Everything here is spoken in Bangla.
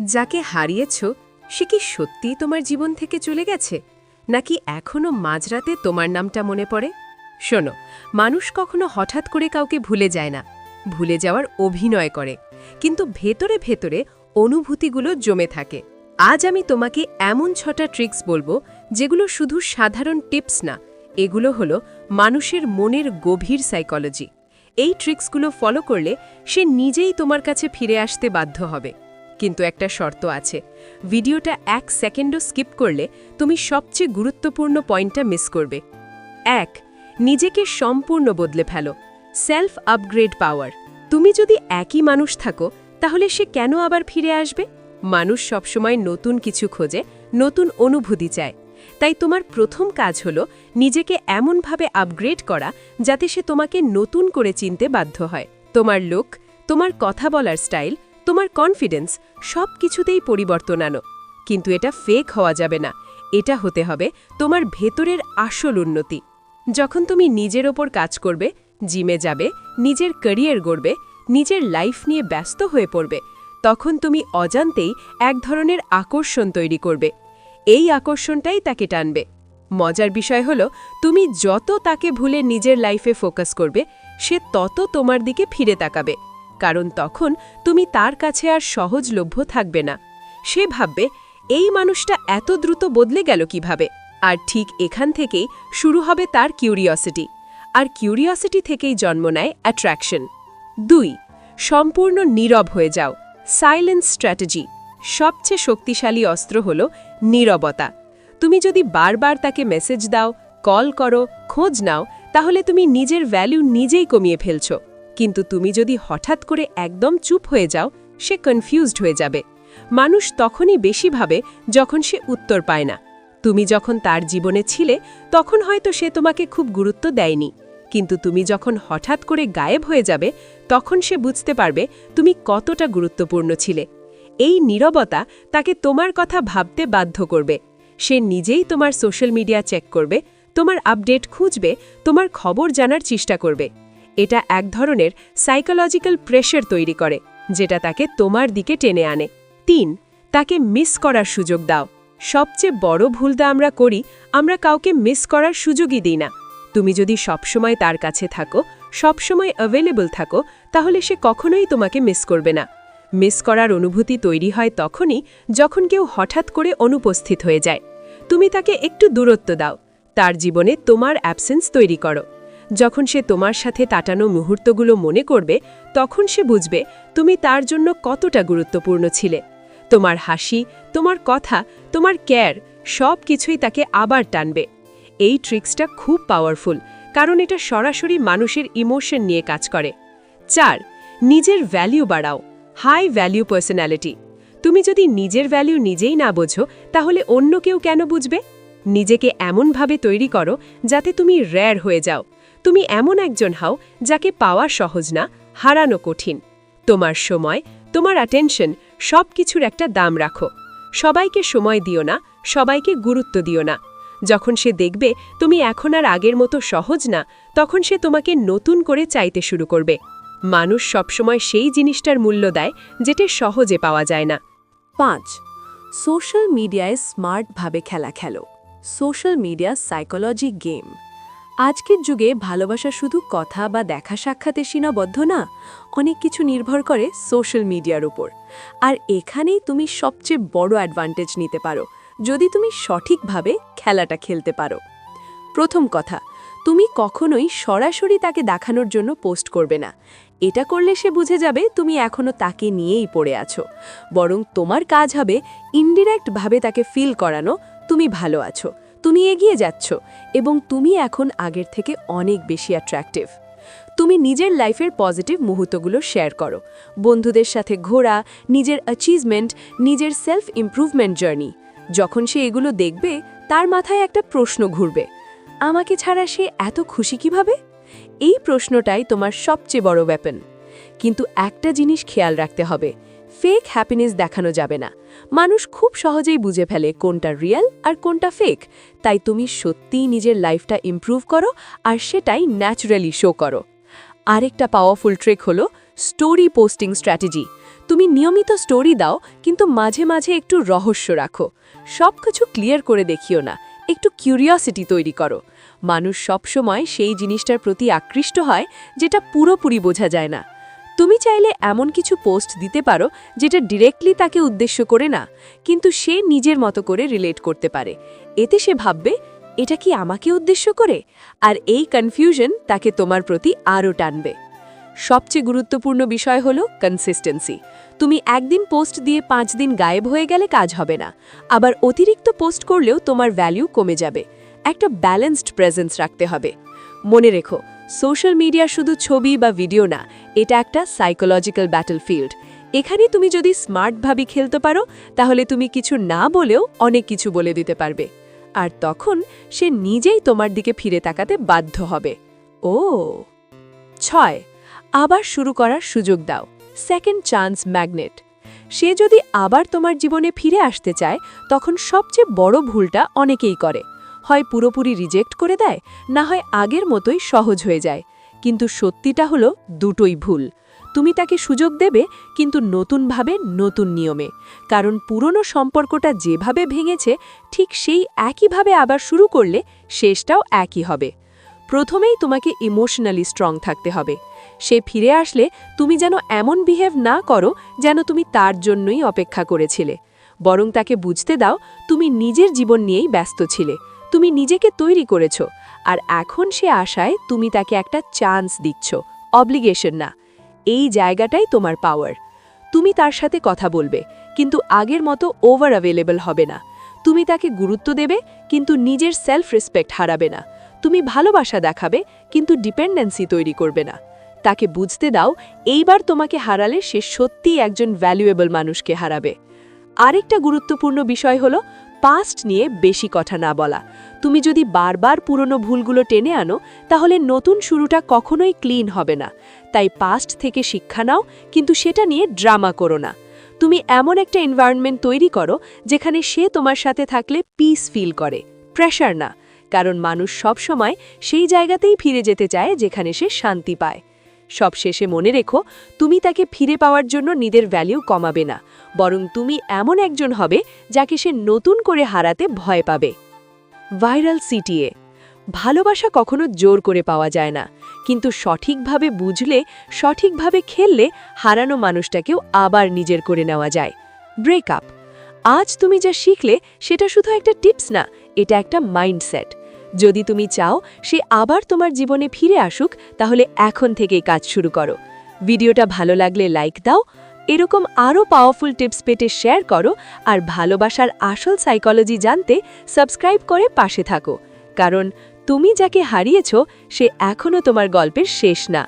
যাকে হারিয়েছ সে কি সত্যিই তোমার জীবন থেকে চলে গেছে নাকি এখনো মাঝরাতে তোমার নামটা মনে পড়ে শোনো মানুষ কখনো হঠাৎ করে কাউকে ভুলে যায় না ভুলে যাওয়ার অভিনয় করে কিন্তু ভেতরে ভেতরে অনুভূতিগুলো জমে থাকে আজ আমি তোমাকে এমন 6টা ট্রিক্স বলবো যেগুলো শুধু সাধারণ টিপস না এগুলো হলো মানুষের মনের গভীর সাইকোলজি এই ট্রিক্সগুলো ফলো করলে সে নিজেই তোমার কাছে ফিরে আসতে বাধ্য হবে কিন্তু একটা শর্ত আছে ভিডিওটা 1 সেকেন্ডও স্কিপ করলে তুমি সবচেয়ে গুরুত্বপূর্ণ পয়েন্টটা মিস করবে 1 নিজেকে সম্পূর্ণ বদলে ফেলো সেলফ আপগ্রেড পাওয়ার তুমি যদি একই মানুষ থাকো তাহলে সে কেন আবার ফিরে আসবে মানুষ সবসময় নতুন কিছু খোঁজে নতুন অনুভূতি চায় তাই তোমার প্রথম কাজ হলো নিজেকে এমনভাবে আপগ্রেড করা যাতে সে তোমাকে নতুন করে চিনতে বাধ্য হয় তোমার লুক তোমার কথা বলার স্টাইল তোমার কনফিডেন্স সব কিছুতেই পরিবর্তন আনো কিন্তু এটা ফেক হওয়া যাবে না এটা হতে হবে তোমার ভেতরের আসল উন্নতি যখন তুমি নিজের ওপর কাজ করবে জিমে যাবে নিজের ক্যারিয়ার গড়বে নিজের লাইফ নিয়ে ব্যস্ত হয়ে পড়বে তখন তুমি অজান্তেই এক ধরনের আকর্ষণ তৈরি করবে এই আকর্ষণটাই তাকে টানবে মজার বিষয় হলো তুমি যত তাকে ভুলে নিজের লাইফে ফোকাস করবে সে তত তোমার দিকে ফিরে তাকাবে কারণ তখন তুমি তার কাছে আর সহজলভ্য থাকবে না সে ভাববে এই মানুষটা এত দ্রুত বদলে গেল কিভাবে আর ঠিক এখান থেকেই শুরু হবে তার কিউরিওসিটি আর কিউরিওসিটি থেকেই জন্ম নেয় অ্যাট্রাকশন 2 সম্পূর্ণ নীরব হয়ে যাও সাইলেন্স স্ট্র্যাটেজি সবচেয়ে শক্তিশালী অস্ত্র হল নীরবতা তুমি যদি বারবার তাকে মেসেজ দাও কল করো খোঁজ নাও তাহলে তুমি নিজের ভ্যালু নিজেই কমিয়ে ফেলছো কিন্তু তুমি যদি হঠাৎ করে একদম চুপ হয়ে যাও সে কনফিউজড হয়ে যাবে মানুষ তখনই বেশি ভাবে যখন সে উত্তর পায় না তুমি যখন তার জীবনে ছিলে তখন হয়তো সে তোমাকে খুব গুরুত্ব দেয়নি কিন্তু তুমি যখন হঠাৎ করে গায়েব হয়ে যাবে তখন সে বুঝতে পারবে তুমি কতটা গুরুত্বপূর্ণ ছিলে এই নীরবতা তাকে তোমার কথা ভাবতে বাধ্য করবে সে নিজেই তোমার সোশ্যাল মিডিয়া চেক করবে তোমার আপডেট খুঁজবে তোমার খবর জানার চেষ্টা করবে এটা এক ধরনের সাইকোলজিক্যাল প্রেশার তৈরি করে যেটা তাকে তোমার দিকে টেনে আনে 3 তাকে মিস করার সুযোগ দাও সবচেয়ে বড় ভুলটা আমরা করি আমরা কাউকে মিস করার সুযোগই দিই না তুমি যদি সবসময় তার কাছে থাকো সবসময় অ্যাভেলেবল থাকো তাহলে সে কখনোই তোমাকে মিস করবে না মিস করার অনুভূতি তৈরি হয় তখনই যখন কেউ হঠাৎ করে অনুপস্থিত হয়ে যায় তুমি তাকে একটু দূরত্ব দাও তার জীবনে তোমার অ্যাবসেন্স তৈরি করো যখন সে তোমার সাথে কাটানো মুহূর্তগুলো মনে করবে তখন সে বুঝবে তুমি তার জন্য কতটা গুরুত্বপূর্ণ ছিলে তোমার হাসি তোমার কথা তোমার কেয়ার সব কিছুই তাকে আবার টানবে এই ট্রিক্সটা খুব পাওয়ারফুল কারণ এটা সরাসরি মানুষের ইমোশন নিয়ে কাজ করে 4 নিজের ভ্যালু বাড়াও হাই ভ্যালু পার্সোনালিটি তুমি যদি নিজের ভ্যালু নিজেই না বোঝো তাহলে অন্য কেউ কেন বুঝবে নিজেকে এমনভাবে তৈরি করো যাতে তুমি রেয়ার হয়ে যাও তুমি এমন একজন হও যাকে পাওয়া সহজ না হারানো কঠিন তোমার সময় তোমার অ্যাটেনশন সব কিছুর একটা দাম রাখো সবাইকে সময় দিও না সবাইকে গুরুত্ব দিও না যখন সে দেখবে তুমি এখন আর আগের মতো সহজ না তখন সে তোমাকে নতুন করে চাইতে শুরু করবে মানুষ সবসময় সেই জিনিসটার মূল্য দেয় যেটা সহজে পাওয়া যায় না 5 সোশ্যাল মিডিয়ায় স্মার্টভাবে খেলা খেলো সোশ্যাল মিডিয়া সাইকোলজি গেম আজকের যুগে ভালোবাসা শুধু কথা বা দেখা সাক্ষাতে সীমাবদ্ধ না অনেক কিছু নির্ভর করে সোশ্যাল মিডিয়ার উপর আর এখানেই তুমি সবচেয়ে বড় অ্যাডভান্টেজ নিতে পারো যদি তুমি সঠিকভাবে খেলাটা খেলতে পারো প্রথম কথা তুমি কখনোই সরাসরি তাকে দেখানোর জন্য পোস্ট করবে না এটা করলে সে বুঝে যাবে তুমি এখনো তাকে নিয়েই পড়ে আছো বরং তোমার কাজ হবে ইনডিরেক্টভাবে তাকে ফিল করানো তুমি ভালো আছো তুমি এগিয়ে যাচ্ছ এবং তুমি এখন আগের থেকে অনেক বেশি অ্যাট্রাকটিভ তুমি নিজের লাইফের পজিটিভ মুহূর্তগুলো শেয়ার করো বন্ধুদের সাথে ঘোরা নিজের অ্যাচিভমেন্ট নিজের সেলফ ইমপ্রুভমেন্ট জার্নি যখন সে এগুলো দেখবে তার মাথায় একটা প্রশ্ন ঘুরবে আমাকে ছাড়া সে এত খুশি কিভাবে এই প্রশ্নটাই তোমার সবচেয়ে বড় ওয়েপন কিন্তু একটা জিনিস খেয়াল রাখতে হবে ফেক হ্যাপিনেস দেখানো যাবে না মানুষ খুব সহজেই বুঝে ফেলে কোনটা রিয়েল আর কোনটা ফেক তাই তুমি সত্যিই নিজের লাইফটা ইমপ্রুভ করো আর সেটাই ন্যাচারালি শো করো আরেকটা পাওয়ারফুল ট্রিক হলো স্টোরি পোস্টিং স্ট্র্যাটেজি। তুমি নিয়মিত স্টোরি দাও, কিন্তু মাঝে মাঝে একটু রহস্য রাখো। সব কিছু ক্লিয়ার করে দেখিও না, একটু কিউরিওসিটি তৈরি করো। মানুষ সবসময় সেই জিনিসটার প্রতি আকৃষ্ট হয় যেটা পুরোপুরি বোঝা যায় না। তুমি চাইলে এমন কিছু পোস্ট দিতে পারো যেটা ডিরেক্টলি তাকে উদ্দেশ্য করে না, কিন্তু সে নিজের মতো করে রিলেট করতে পারে। এতে সে ভাববে, এটা কি আমাকে উদ্দেশ্য করে? আর এই কনফিউশন তাকে তোমার প্রতি আরও টানবে। সবচেয়ে গুরুত্বপূর্ণ বিষয় হলো কনসিস্টেন্সি। তুমি একদিন পোস্ট দিয়ে 5 দিন গায়েব হয়ে গেলে কাজ হবে না, আবার অতিরিক্ত পোস্ট করলেও তোমার ভ্যালু কমে যাবে। একটা ব্যালেন্সড প্রেজেন্স রাখতে হবে। মনে রেখো, সোশ্যাল মিডিয়া শুধু ছবি বা ভিডিও না, এটা একটা সাইকোলজিক্যাল ব্যাটলফিল্ড। এখানে তুমি যদি স্মার্টভাবে খেলতে পারো, তাহলে তুমি কিছু না বলেও অনেক কিছু বলে দিতে পারবে। আর তখন সে নিজেই তোমার দিকে ফিরে তাকাতে বাধ্য হবে। 6. আবার শুরু করার সুযোগ দাও। Second chance magnet. সে যদি আবার তোমার জীবনে ফিরে আসতে চায়, তখন সবচেয়ে বড় ভুলটা অনেকেই করে। হয় পুরোপুরি রিজেক্ট করে দেয়, না হয় আগের মতোই সহজ হয়ে যায়। কিন্তু সত্যিটা হলো দুটোই ভুল। তুমি তাকে সুযোগ দেবে, কিন্তু নতুনভাবে, নতুন নিয়মে। কারণ পুরনো সম্পর্কটা যেভাবে ভেঙেছে, ঠিক সেই একইভাবে আবার শুরু করলে শেষটাও একই হবে। প্রথমেই তোমাকে ইমোশনালি স্ট্রং থাকতে হবে। সে ফিরে আসলে তুমি যেন এমন বিহেভ না করো যেন তুমি তার জন্যই অপেক্ষা করেছিলে। বরং তাকে বুঝতে দাও, তুমি নিজের জীবন নিয়েই ব্যস্ত ছিলে, তুমি নিজেকে তৈরি করেছ। আর এখন সে আশায় তুমি তাকে একটা চান্স দিচ্ছ, অব্লিগেশন না। এই জায়গাটাই তোমার পাওয়ার। তুমি তার সাথে কথা বলবে, কিন্তু আগের মতো ওভার অ্যাভেলেবল হবে না। তুমি তাকে গুরুত্ব দেবে, কিন্তু নিজের সেলফ রেসপেক্ট হারাবে না। তুমি ভালোবাসা দেখাবে, কিন্তু ডিপেন্ডেন্সি তৈরি করবে না। তাকে বুঝতে দাও, এইবার তোমাকে হারালে সে সত্যিই একজন ভ্যালুয়েবল মানুষকে হারাবে। আরেকটা গুরুত্বপূর্ণ বিষয় হলো পাস্ট নিয়ে বেশি কথা না বলা। তুমি যদি বারবার পুরনো ভুলগুলো টেনে আনো, তাহলে নতুন শুরুটা কখনোই ক্লিন হবে না। তাই পাস্ট থেকে শিক্ষা নাও, কিন্তু সেটা নিয়ে ড্রামা করো না। তুমি এমন একটা এনভায়রনমেন্ট তৈরি করো যেখানে সে তোমার সাথে থাকলে পিস ফিল করে, প্রেশার না। কারণ মানুষ সবসময় সেই জায়গাতেই ফিরে যেতে চায় যেখানে সে শান্তি পায়। সবশেষে মনে রেখো, তুমি তাকে ফিরে পাওয়ার জন্য নিজের ভ্যালু কমাবে না, বরং তুমি এমন একজন হবে যাকে সে নতুন করে হারাতে ভয় পাবে। Viral CTA. ভালোবাসা কখনো জোর করে পাওয়া যায় না, কিন্তু সঠিকভাবে বুঝলে, সঠিকভাবে খেললে হারানো মানুষটাকেও আবার নিজের করে নেওয়া যায়। ব্রেকআপ। আজ তুমি যা শিখলে সেটা শুধু একটা টিপস না, এটা একটা মাইন্ডসেট। যদি তুমি চাও সে আবার তোমার জীবনে ফিরে আসুক, তাহলে এখন থেকেই কাজ শুরু করো। ভিডিওটা ভালো লাগলে লাইক দাও, এরকম আরও পাওয়ারফুল টিপস পেতে শেয়ার করো, আর ভালোবাসার আসল সাইকোলজি জানতে সাবস্ক্রাইব করে পাশে থাকো। কারণ তুমি যাকে হারিয়েছ, সে এখনও তোমার গল্পের শেষ না।